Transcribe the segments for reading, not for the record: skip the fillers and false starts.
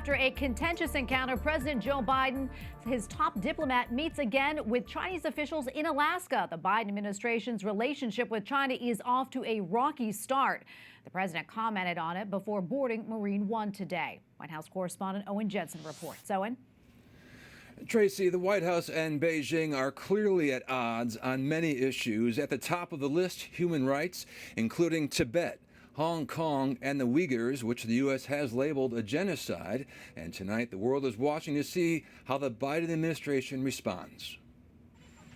After a contentious encounter, President Joe Biden, his top diplomat, meets again with Chinese officials in Alaska. The Biden administration's relationship with China is off to a rocky start. The president commented on it before boarding Marine One today. White House correspondent Owen Jensen reports. Owen? Tracy, the White House and Beijing are clearly at odds on many issues. At the top of the list, human rights, including Tibet, Hong Kong, and the Uyghurs, which the U.S. has labeled a genocide. And tonight, the world is watching to see how the Biden administration responds.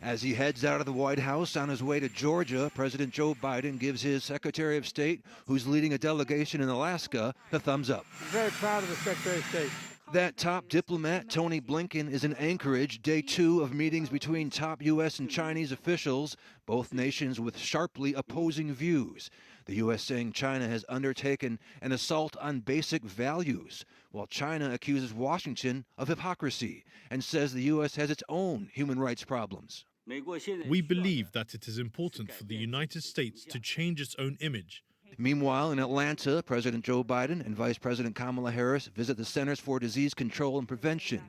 As he heads out of the White House on his way to Georgia, President Joe Biden gives his Secretary of State, who's leading a delegation in Alaska, the thumbs up. I'm very proud of the Secretary of State. That top diplomat, Tony Blinken, is in Anchorage, day 2 of meetings between top U.S. and Chinese officials, both nations with sharply opposing views. The U.S. saying China has undertaken an assault on basic values, while China accuses Washington of hypocrisy and says the U.S. has its own human rights problems. We believe that it is important for the United States to change its own image. Meanwhile, in Atlanta, President Joe Biden and Vice President Kamala Harris visit the Centers for Disease Control and Prevention.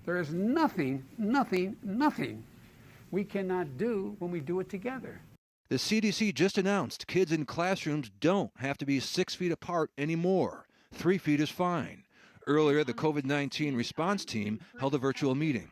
There is nothing we cannot do when we do it together. The CDC just announced kids in classrooms don't have to be 6 feet apart anymore. 3 feet is fine. Earlier, the COVID-19 response team held a virtual meeting.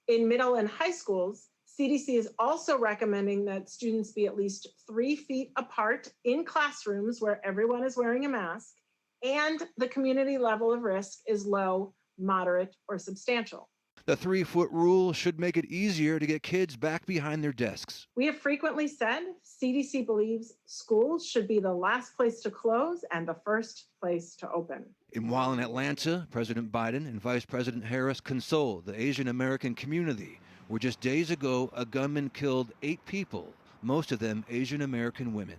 In middle and high schools, CDC is also recommending that students be at least 3 feet apart in classrooms where everyone is wearing a mask, and the community level of risk is low, moderate, or substantial. The 3-foot rule should make it easier to get kids back behind their desks. We have frequently said CDC believes schools should be the last place to close and the first place to open. And while in Atlanta, President Biden and Vice President Harris consoled the Asian American community, where just days ago a gunman killed 8 people, most of them Asian American women.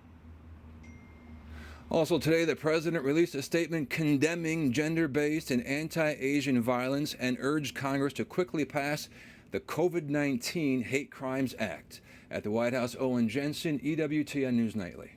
Also today, the president released a statement condemning gender-based and anti-Asian violence and urged Congress to quickly pass the COVID-19 Hate Crimes Act. At the White House, Owen Jensen, EWTN News Nightly.